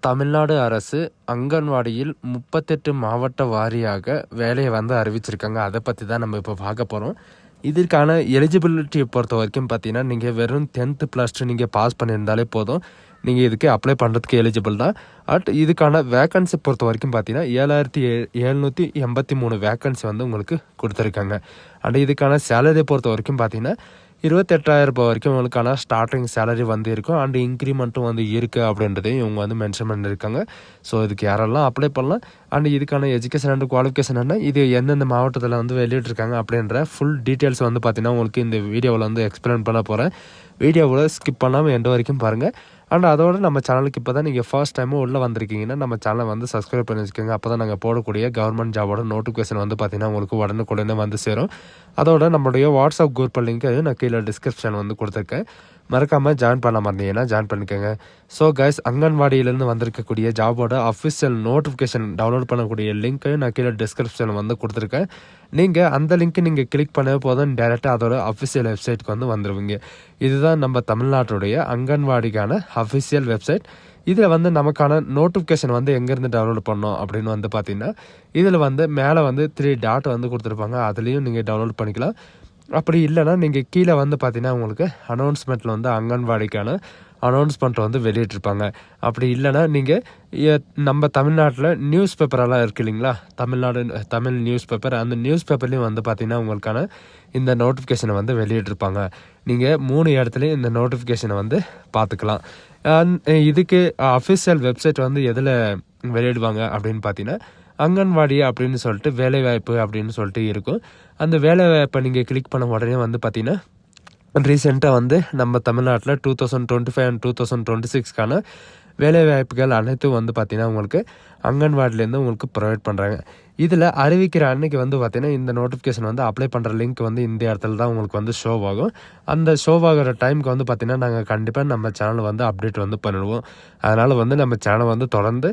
தமிழ்நாடு அரசு அங்கன்வாடியில் 38 மாவட்ட வாரியாக வேலையை அறிவிச்சிருக்காங்க. அதை பற்றி தான் நம்ம இப்போ பார்க்க போகிறோம். இதற்கான எலிஜிபிலிட்டியை பொறுத்த வரைக்கும் பார்த்தீங்கன்னா, நீங்கள் வெறும் 10th + நீங்கள் பாஸ் பண்ணியிருந்தாலே போதும். நீங்கள் இதுக்கு அப்ளை பண்ணுறதுக்கு எலிஜிபிள் தான். இதுக்கான வேக்கன்சி பொறுத்த வரைக்கும் பார்த்தீங்கன்னா 7783 வேக்கன்சி உங்களுக்கு கொடுத்துருக்காங்க. இதுக்கான சேலரியை பொறுத்த வரைக்கும் பார்த்தீங்கன்னா 28,000 ரூபாய் வரைக்கும் உங்களுக்கான ஸ்டார்டிங் சேலரி இருக்கும். இன்க்ரிமெண்ட்டும் இருக்குது அப்படின்றதையும் இவங்க மென்ஷன் பண்ணியிருக்காங்க. ஸோ இதுக்கு யாரெல்லாம் அப்ளை பண்ணலாம், இதுக்கான எஜுகேஷன் அண்ட் குவாலிஃபிகேஷன் என்ன, இது எந்தெந்த மாவட்டத்தில் வெளியிட்டிருக்காங்க அப்படின்ற ஃபுல் டீட்டெயில்ஸ் பார்த்தீங்கன்னா உங்களுக்கு இந்த வீடியோவில் எக்ஸ்பிளைன் பண்ண போகிறேன். வீடியோவில் ஸ்கிப் பண்ணாமல் எண்ட் வரைக்கும் பாருங்கள். அதோட நம்ம சேனலுக்கு இப்போ தான் நீங்கள் ஃபர்ஸ்ட் டைமும் உள்ளே வந்திருக்கீங்கன்னா நம்ம சேனலை சப்ஸ்கிரைப் பண்ணி வச்சுக்கோங்க. அப்போ தான் நாங்கள் போடக்கூடிய கவர்மெண்ட் ஜாபோட நோட்டிஃபிகேஷன் பார்த்தீங்கன்னா உங்களுக்கு உடனுக்குடனே சேரும். அதோட நம்மளுடைய வாட்ஸ்அப் குரூப் லிங்க் நான் கீழே டிஸ்கிரிப்ஷன் கொடுத்துருக்கேன். மறக்காமல் ஜாயின் பண்ண மாட்டீங்கன்னா ஜாயின் பண்ணிக்கோங்க. ஸோ கைஸ், அங்கன்வாடியிலேருந்து வந்திருக்கக்கூடிய ஜாபோட அஃபிஷியல் நோட்டிஃபிகேஷன் டவுன்லோட் பண்ணக்கூடிய லிங்க்கையும் நான் கீழே டிஸ்கிரிப்ஷனில் கொடுத்துருக்கேன். நீங்கள் அந்த லிங்க்கை நீங்கள் கிளிக் பண்ண போதும் டேரெக்டாக அதோட அஃபிஷியல் வெப்சைட்டுக்கு வந்துடுவீங்க. இதுதான் நம்ம தமிழ்நாட்டுடைய அங்கன்வாடிக்கான அஃபிஷியல் வெப்சைட். இதில் நமக்கான நோட்டிஃபிகேஷன் எங்கேருந்து டவுன்லோட் பண்ணோம் அப்படின்னு பார்த்தீங்கன்னா, இதில் மேலே 3 டாட் கொடுத்துருப்பாங்க. அதுலேயும் நீங்கள் டவுன்லோட் பண்ணிக்கலாம். அப்படி இல்லைனா நீங்கள் கீழே பார்த்தீங்கன்னா உங்களுக்கு அனௌன்ஸ்மெண்ட்டில் அங்கன்வாடிக்கான அனௌன்ஸ்மெண்ட் வெளியிட்டிருப்பாங்க. அப்படி இல்லைனா நீங்கள் நம்ம தமிழ்நாட்டில் நியூஸ் பேப்பரெல்லாம் இருக்குது இல்லைங்களா, தமிழ் நியூஸ் பேப்பர், அந்த நியூஸ் பேப்பர்லேயும் பார்த்தீங்கன்னா உங்களுக்கான இந்த நோட்டிஃபிகேஷனை வெளியிட்டிருப்பாங்க. நீங்கள் 3 இடத்துலையும் இந்த நோட்டிஃபிகேஷனை பார்த்துக்கலாம். இதுக்கு அஃபிஷியல் வெப்சைட் எதில் வெளியிடுவாங்க அப்படின்னு பார்த்தீங்கன்னா, அங்கன்வாடி அப்படின்னு சொல்லிட்டு வேலைவாய்ப்பு அப்படின்னு சொல்லிட்டு இருக்கும். அந்த வேலைவாய்ப்பை நீங்கள் கிளிக் பண்ண உடனே பார்த்தீங்கன்னா ரீசெண்டாக நம்ம தமிழ்நாட்டில் 2025 and 2026க்கான வேலைவாய்ப்புகள் அனைத்தும் பார்த்தீங்கன்னா உங்களுக்கு அங்கன்வாடிலேருந்து உங்களுக்கு ப்ரொவைட் பண்ணுறாங்க. இதில் அறிவிக்கிற அன்னைக்கு பார்த்தீங்கன்னா இந்த நோட்டிஃபிகேஷன் அப்ளை பண்ணுற லிங்க் இந்த இடத்துல தான் உங்களுக்கு ஷோ ஆகும். அந்த ஷோ ஆகிற டைமுக்கு பார்த்தீங்கன்னா நாங்கள் கண்டிப்பாக நம்ம சேனல் அப்டேட் பண்ணிடுவோம். அதனால் நம்ம சேனல் தொடர்ந்து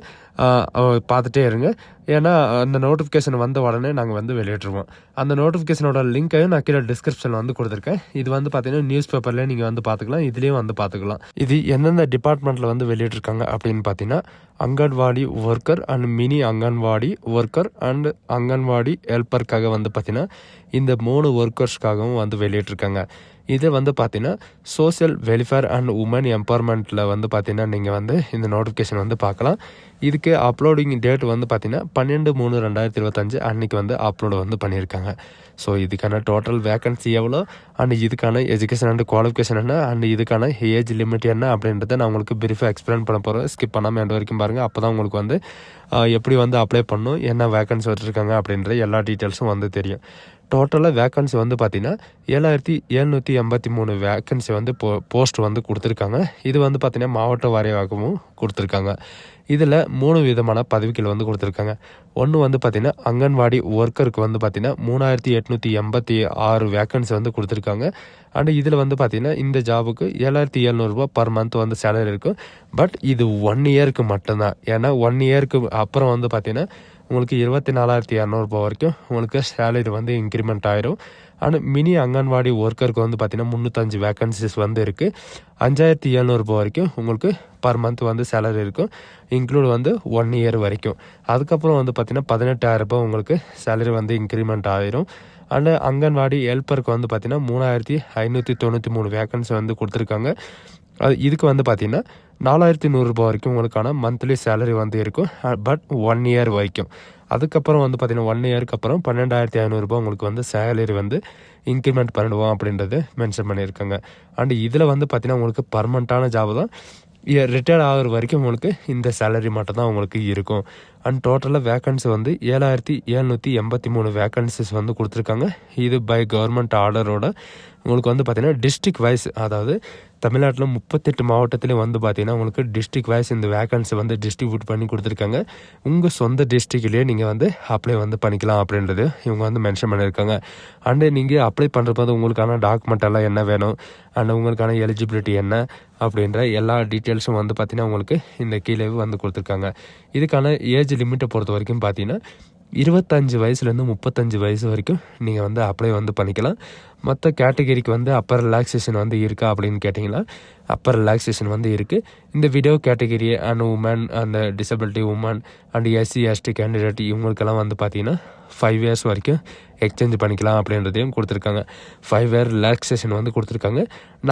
பார்த்துட்டே இருங்க. ஏன்னா அந்த நோட்டிஃபிகேஷன் வந்த உடனே நாங்கள் வெளியிட்ருவோம். அந்த நோட்டிஃபிகேஷனோட லிங்க்கையும் நான் கீழே டிஸ்கிரிப்ஷனில் கொடுத்துருக்கேன். இது பார்த்தீங்கன்னா நியூஸ் பேப்பர்லேயே நீங்கள் பார்த்துக்கலாம், இதுலேயும் பார்த்துக்கலாம். இது எந்தெந்த டிபார்ட்மெண்ட்டில் வெளியிட்ருக்காங்க அப்படின்னு பார்த்தீங்கன்னா, anganwadi worker and mini anganwadi worker and anganwadi ஹெல்ப்பருக்காக பார்த்தீங்கன்னா இந்த 3 ஒர்க்கர்ஸ்க்காகவும் வெளியிட்ருக்காங்க. இது பார்த்தீங்கன்னா சோசியல் வெல்ஃபேர் அண்ட் உமன் எம்பவர்மெண்ட்டில் பார்த்தீங்கன்னா நீங்கள் இந்த நோட்டிஃபிகேஷன் பார்க்கலாம். இதுக்கு அப்லோடிங் டேட் பார்த்தீங்கன்னா 12/3/2025 அன்றைக்கி அப்லோடு பண்ணியிருக்காங்க. ஸோ இதுக்கான டோட்டல் வேக்கன்சி எவ்வளோ, அண்ட் இதுக்கான எஜுகேஷன் அண்ட் குவாலிஃபிகேஷன் என்ன, அண்ட் இதுக்கான ஏஜ் லிமிட் என்ன அப்படின்றத நான் உங்களுக்கு பிரீஃபாக எக்ஸ்பிளைன் பண்ண போகிறேன். ஸ்கிப் பண்ணாமல் எண்ட் வரைக்கும் பாருங்கள். அப்போ தான் உங்களுக்கு எப்படி அப்ளை பண்ணணும், என்ன வேக்கன்சி வச்சுருக்காங்க அப்படின்ற எல்லா டீட்டெயில்ஸும் தெரியும். டோட்டலாக வேக்கன்சி பார்த்தீங்கன்னா 7783 வேக்கன்சி போஸ்ட் கொடுத்துருக்காங்க. இது பார்த்தீங்கன்னா மாவட்ட வாரியாகவும் கொடுத்துருக்காங்க. இதில் 3 விதமான பதவிகள் கொடுத்துருக்காங்க. ஒன்று பார்த்தீங்கன்னா அங்கன்வாடி ஒர்க்கருக்கு பார்த்தீங்கன்னா 3886 வேக்கன்சி கொடுத்துருக்காங்க. அண்ட் இதில் பார்த்தீங்கன்னா இந்த ஜாபுக்கு 7700 ரூபாய் பர் மந்த் சேலரி இருக்கும். பட் இது 1 இயருக்கு மட்டும்தான். ஏன்னா 1 இயருக்கு அப்புறம் பார்த்தீங்கன்னா உங்களுக்கு 24,200 ரூபாய் வரைக்கும் உங்களுக்கு சேலரி இன்க்ரிமெண்ட் ஆயிரும். அண்ட் மினி அங்கன்வாடி ஒர்க்கருக்கு பார்த்தீங்கன்னா 305 வேக்கன்சிஸ் இருக்குது. 5,700 ரூபாய் வரைக்கும் உங்களுக்கு பர் மந்த் சேலரி இருக்கும், இன்க்ளூட் 1 இயர் வரைக்கும். அதுக்கப்புறம் பார்த்தீங்கன்னா 18,000 ரூபாய் உங்களுக்கு சேலரி இன்க்ரிமெண்ட் ஆயிரும். அண்ட் அங்கன்வாடி ஹெல்ப்பருக்கு பார்த்தீங்கன்னா 3,593 வேக்கன்சி கொடுத்துருக்காங்க. இதுக்கு பார்த்தீங்கன்னா 4,100 ரூபாய் வரைக்கும் உங்களுக்கான மந்த்லி சேலரி இருக்கும். பட் 1 இயர் வரைக்கும். அதுக்கப்புறம் பார்த்தீங்கன்னா 1 இயருக்கு அப்புறம் 12,500 ரூபாய் உங்களுக்கு சேலரி இன்க்ரிமெண்ட் பண்ணிடுவோம் அப்படின்றது மென்ஷன் பண்ணியிருக்காங்க. அண்ட் இதில் பார்த்தீங்கன்னா உங்களுக்கு பர்மனெண்ட்டான ஜாப் தான். ரிட்டையர்ட் ஆகிற வரைக்கும் உங்களுக்கு இந்த சேலரி மட்டும் தான் உங்களுக்கு இருக்கும். அண்ட் டோட்டலாக வேக்கன்சி 7783 வேக்கன்சிஸ் கொடுத்துருக்காங்க. இது பை கவர்மெண்ட் ஆர்டரோட உங்களுக்கு பார்த்தீங்கன்னா டிஸ்ட்ரிக்ட் வைஸ், அதாவது தமிழ்நாட்டில் 38 மாவட்டத்திலையும் பார்த்தீங்கன்னா உங்களுக்கு டிஸ்ட்ரிக்ட் வைஸ் இந்த வேக்கன்சி டிஸ்ட்ரிபியூட் பண்ணி கொடுத்துருக்காங்க. உங்கள் சொந்த டிஸ்ட்ரிக்ட்லேயே நீங்கள் அப்ளை பண்ணிக்கலாம் அப்படின்றது இவங்க மென்ஷன் பண்ணியிருக்காங்க. அண்டு நீங்கள் அப்ளை பண்ணுறப்ப உங்களுக்கான டாக்குமெண்ட் எல்லாம் என்ன வேணும், அண்ட் உங்களுக்கான எலிஜிபிலிட்டி என்ன அப்படின்ற எல்லா டீட்டெயில்ஸும் பார்த்தீங்கன்னா உங்களுக்கு இந்த கீழே கொடுத்துருக்காங்க. இதுக்கான ஏஜ் லிமிட்டை பொறுத்த வரைக்கும் பார்த்தீங்கன்னா 25 வயசுலேருந்து 35 வயசு வரைக்கும் நீங்கள் வந்து அப்ளை வந்து பண்ணிக்கலாம். மற்ற கேட்டகரிக்கு வந்து அப்பர் ரிலாக்ஸேஷன் வந்து இருக்கா அப்படின்னு கேட்டிங்கன்னா அப்பர் ரிலாக்ஸேஷன் வந்து இருக்குது. இந்த வீடியோ கேட்டகரி அண்ட் உமன் அந்த disability women and SC ST candidate இவங்களுக்கெல்லாம் வந்து பார்த்தீங்கன்னா 5 இயர்ஸ் வரைக்கும் எக்ஸ்சேஞ்ச் பண்ணிக்கலாம் அப்படின்றதையும் கொடுத்துருக்காங்க. 5 இயர் ரிலாக்ஸேஷன் வந்து கொடுத்துருக்காங்க.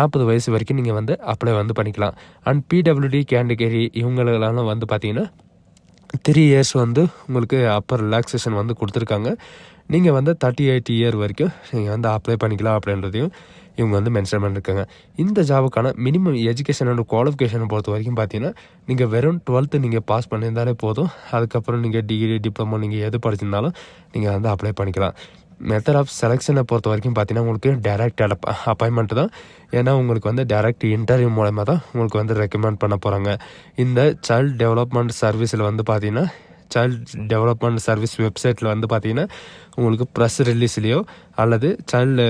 40 வயசு வரைக்கும் நீங்கள் வந்து அப்ளை வந்து பண்ணிக்கலாம். அண்ட் பிடபிள்யூடி கேட்டகரி இவங்களெல்லாம் வந்து பார்த்தீங்கன்னா 3 இயர்ஸ் வந்து உங்களுக்கு அப்பர் ரிலாக்ஸேஷன் வந்து கொடுத்துருக்காங்க. நீங்கள் வந்து 38 இயர் வரைக்கும் நீங்கள் வந்து அப்ளை பண்ணிக்கலாம் அப்படின்றதையும் இவங்க வந்து மென்ஷன் பண்ணியிருக்காங்க. இந்த ஜாபுக்கான மினிமம் எஜுகேஷன் அண்ட் குவாலிஃபிகேஷனை பொறுத்த வரைக்கும் பார்த்தீங்கன்னா நீங்கள் வெறும் 12th நீங்கள் பாஸ் பண்ணியிருந்தாலே போதும். அதுக்கப்புறம் நீங்கள் டிகிரி டிப்ளமோ நீங்கள் எது படிச்சிருந்தாலும் நீங்கள் வந்து அப்ளை பண்ணிக்கலாம். மெத்தட் ஆஃப் செலெக்ஷனை பொறுத்த வரைக்கும் பார்த்தீங்கன்னா உங்களுக்கு டைரக்ட் அப்பாயின்மெண்ட் தான். ஏன்னா உங்களுக்கு வந்து டைரக்ட் இன்டர்வியூ மூலமாக தான் உங்களுக்கு வந்து ரெக்கமெண்ட் பண்ண போகிறாங்க. இந்த சைல்டு டெவலப்மெண்ட் சர்வீஸில் வந்து பார்த்தீங்கன்னா சைல்டு டெவலப்மெண்ட் சர்வீஸ் வெப்சைட்டில் வந்து பார்த்தீங்கன்னா உங்களுக்கு ப்ரெஸ் ரிலீஸ்லேயோ அல்லது சைல்டு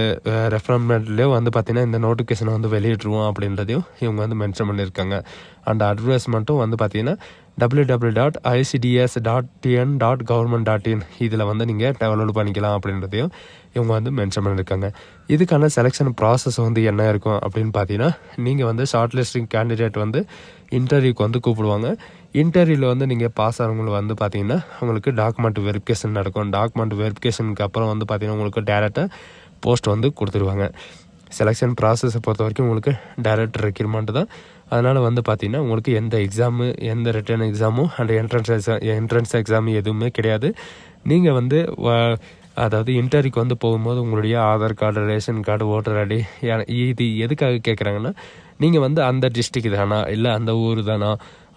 ரெஃபரன்மெண்ட்லேயோ வந்து பார்த்தீங்கன்னா இந்த நோட்டிஃபிகேஷனை வந்து வெளியிட்ருவோம் அப்படின்றதையும் இவங்க வந்து மென்ஷன் பண்ணியிருக்காங்க. அண்ட் அட்வர்டைஸ்மெண்ட்டும் வந்து பார்த்தீங்கன்னா www.icds.tn.government.in இதில் வந்து நீங்கள் டவுன்லோட் பண்ணிக்கலாம் அப்படின்றதையும் இவங்க வந்து மென்ஷன் பண்ணியிருக்காங்க. இதுக்கான செலெக்ஷன் ப்ராசஸ் வந்து என்ன இருக்கும் அப்படின்னு பார்த்தீங்கன்னா நீங்கள் வந்து ஷார்ட் லிஸ்டிங் கேண்டிடேட் வந்து இன்டர்வியூக்கு வந்து கூப்பிடுவாங்க. இன்டர்வியூவில் வந்து நீங்கள் பாஸ் ஆகிறவங்களை வந்து பார்த்தீங்கன்னா உங்களுக்கு டாக்குமெண்ட் வெரிஃபிகேஷன் நடக்கும். டாக்குமெண்ட் வெரிஃபிகேஷனுக்கு அப்புறம் வந்து பார்த்தீங்கன்னா உங்களுக்கு டேரெக்டாக போஸ்ட் வந்து கொடுத்துருவாங்க. செலெக்ஷன் ப்ராசஸை பொறுத்த வரைக்கும் உங்களுக்கு டைரக்ட் ரெக்ரூட்மெண்ட் தான். அதனால் வந்து பார்த்திங்கன்னா உங்களுக்கு எந்த எக்ஸாமு எந்த ரிட்டன் எக்ஸாமும் அண்ட் என்ட்ரன்ஸ் எக்ஸாம் எதுவுமே கிடையாது. நீங்கள் வந்து அதாவது இன்டர்வியூக்கு வந்து போகும்போது உங்களுடைய Aadhaar card, ration card, voter ID இது எதுக்காக கேட்குறாங்கன்னா நீங்கள் வந்து அந்த டிஸ்ட்ரிக்ட் தானா இல்லை அந்த ஊர் தானா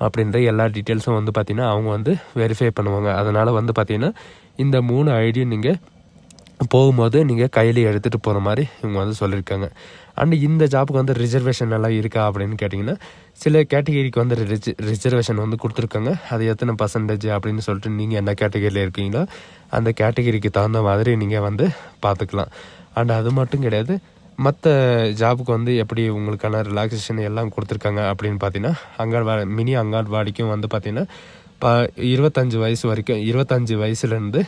அப்படின்ற எல்லா டீட்டெயில்ஸும் வந்து பார்த்திங்கன்னா அவங்க வந்து வெரிஃபை பண்ணுவாங்க. அதனால் வந்து பார்த்திங்கன்னா இந்த 3 ஐடியும் நீங்கள் போகும்போது நீங்கள் கையில் எடுத்துகிட்டு போகிற மாதிரி இவங்க வந்து சொல்லியிருக்காங்க. அண்ட் இந்த ஜாப்புக்கு வந்து ரிசர்வேஷன் எல்லாம் இருக்கா அப்படின்னு கேட்டிங்கன்னா சில கேட்டகரிக்கு வந்து ரிசர்வேஷன் வந்து கொடுத்துருக்காங்க. அது எத்தனை பர்சன்டேஜ் அப்படின்னு சொல்லிட்டு நீங்கள் என்ன கேட்டகரியில் இருக்கீங்களோ அந்த கேட்டகரிக்கு தகுந்த மாதிரி நீங்கள் வந்து பார்த்துக்கலாம். அண்ட் அது மட்டும் கிடையாது, மற்ற ஜாபுக்கு வந்து எப்படி உங்களுக்கான ரிலாக்ஸேஷன் எல்லாம் கொடுத்துருக்காங்க அப்படின்னு பார்த்தீங்கன்னா மினி அங்கன்வாடிக்கும் வந்து பார்த்திங்கன்னா 25 வயசு வரைக்கும் 20 வயசுலேருந்து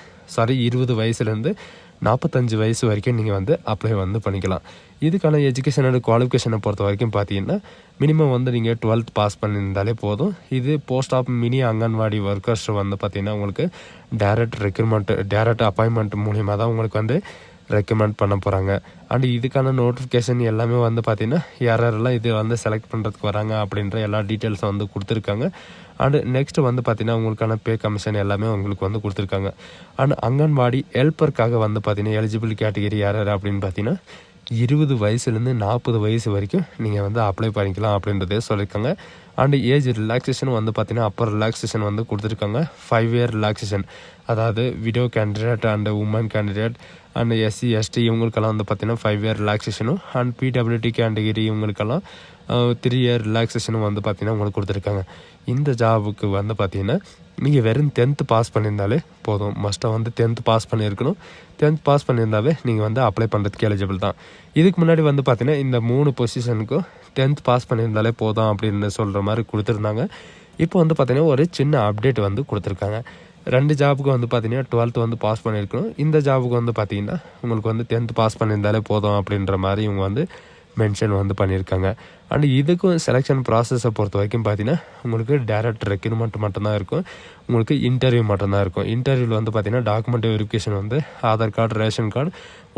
45 வயசு வரைக்கும் நீங்கள் வந்து அப்ளை வந்து பண்ணிக்கலாம். இதுக்கான எஜுகேஷன் அண்ட் குவாலிஃபிகேஷனை பொறுத்த வரைக்கும் பார்த்தீங்கன்னா மினிமம் வந்து நீங்கள் 12th பாஸ் பண்ணியிருந்தாலே போதும். இது post of mini anganwadi workers வந்து பார்த்திங்கன்னா உங்களுக்கு டைரக்ட் அப்பாயின்மெண்ட் மூலிமா தான் உங்களுக்கு வந்து ரெக்கமெண்ட் பண்ண போகிறாங்க. அண்ட் இதுக்கான நோட்டிஃபிகேஷன் எல்லாமே வந்து பார்த்திங்கன்னா யாரெல்லாம் இது வந்து செலக்ட் பண்ணுறதுக்கு வராங்க அப்படின்ற எல்லா டீட்டெயில்ஸும் வந்து கொடுத்துருக்காங்க. அண்டு நெக்ஸ்ட் வந்து பார்த்திங்கன்னா உங்களுக்கான பே கமிஷன் எல்லாமே உங்களுக்கு வந்து கொடுத்துருக்காங்க. அண்ட் அங்கன்வாடி ஹெல்ப்பருக்காக வந்து பார்த்திங்கன்னா எலிஜிபிள் கேட்டகரி யார் அப்படின்னு பார்த்தீங்கன்னா 20 வயசுலேருந்து 40 வயசு வரைக்கும் நீங்கள் வந்து அப்ளை பண்ணிக்கலாம் அப்படின்றதே சொல்லியிருக்காங்க. அண்ட் ஏஜ் ரிலாக்ஸேஷன் வந்து பார்த்திங்கன்னா அப்பர் ரிலாக்ஸேஷன் வந்து கொடுத்துருக்காங்க. 5 இயர் ரிலாக்ஸேஷன், அதாவது widow candidate and women candidate and SC ST இவங்களுக்கெல்லாம் வந்து பார்த்திங்கன்னா 5 இயர் ரிலாக்ஸேஷனும் அண்ட் பிடபிள்யூடி கேட்டகரி இவங்களுக்கெல்லாம் 3 இயர் ரிலாக்ஸேஷனும் வந்து பார்த்திங்கன்னா உங்களுக்கு கொடுத்துருக்காங்க. இந்த ஜாபுக்கு வந்து பார்த்திங்கன்னா நீங்கள் வெறும் 10th பாஸ் பண்ணியிருந்தாலே போதும். மஸ்ட்டாக வந்து 10th பாஸ் பண்ணியிருக்கணும். 10th பாஸ் பண்ணியிருந்தாவே நீங்கள் வந்து அப்ளை பண்ணுறதுக்கு எலிஜிபிள் தான். இதுக்கு முன்னாடி வந்து பார்த்திங்கன்னா இந்த 3 பொசிஷனுக்கும் 10th பாஸ் பண்ணியிருந்தாலே போதும் அப்படின்னு சொல்கிற மாதிரி கொடுத்துருந்தாங்க. இப்போ வந்து பார்த்திங்கன்னா ஒரு சின்ன அப்டேட் வந்து கொடுத்துருக்காங்க. 2 ஜாபுக்கு வந்து பார்த்திங்கன்னா 12th வந்து பாஸ் பண்ணியிருக்கணும். இந்த ஜாபுக்கு வந்து பார்த்திங்கன்னா உங்களுக்கு வந்து 10th பாஸ் பண்ணியிருந்தாலே போதும் அப்படின்ற மாதிரி இவங்க வந்து மென்ஷன் வந்து பண்ணியிருக்காங்க. அண்ட் இதுக்கும் செலெக்ஷன் ப்ராசஸை பொறுத்த வரைக்கும் பார்த்தீங்கன்னா உங்களுக்கு டைரக்ட் ரெக்ரூட்மெண்ட் மட்டும்தான் இருக்கும். உங்களுக்கு இன்டர்வியூ மட்டும்தான் இருக்கும். இன்டர்வியூவில் வந்து பார்த்திங்கன்னா டாக்குமெண்ட் வெரிஃபிகேஷன் வந்து Aadhaar card, ration card,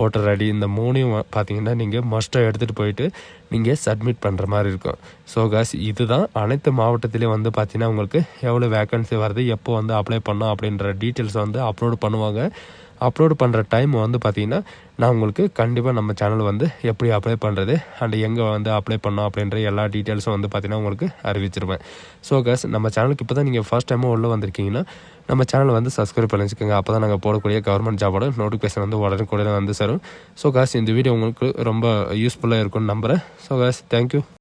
voter ID இந்த 3ஐயும் பார்த்தீங்கன்னா நீங்கள் மஸ்ட்டாக எடுத்துகிட்டு போயிட்டு நீங்கள் சப்மிட் பண்ணுற மாதிரி இருக்கும். ஸோ காஸ் இதுதான் அனைத்து மாவட்டத்திலையும் வந்து பார்த்திங்கன்னா உங்களுக்கு எவ்வளோ வேக்கன்சி வருது, எப்போ வந்து அப்ளை பண்ணோம் அப்படின்ற டீட்டெயில்ஸ் வந்து அப்லோடு பண்ணுவாங்க. அப்லோடு பண்ணுற டைம் வந்து பார்த்திங்கன்னா நான் உங்களுக்கு கண்டிப்பாக நம்ம சேனல் வந்து எப்படி அப்ளை பண்ணுறது அண்ட் எங்கே வந்து அப்ளை பண்ணோம் அப்படின்ற எல்லா டீட்டெயில்ஸும் வந்து பார்த்திங்கன்னா உங்களுக்கு அறிவிச்சிருவேன். ஸோ காஸ் நம்ம சேனலுக்கு இப்போ தான் நீங்கள் ஃபர்ஸ்ட் டைமாக உள்ளே வந்திருக்கீங்கன்னா நம்ம சேனலை வந்து சப்ஸ்கிரைப் பண்ணி வச்சுக்கோங்க. அப்போ தான் நாங்கள் போடக்கூடிய கவர்மெண்ட் ஜாபோட நோட்டிஃபிகேஷன் வந்து உடனே வந்து சேரும். ஸோ காஸ் இந்த வீடியோ உங்களுக்கு ரொம்ப யூஸ்ஃபுல்லாக இருக்கும்னு நம்புகிறேன். ஸோ காஸ் தேங்க்யூ.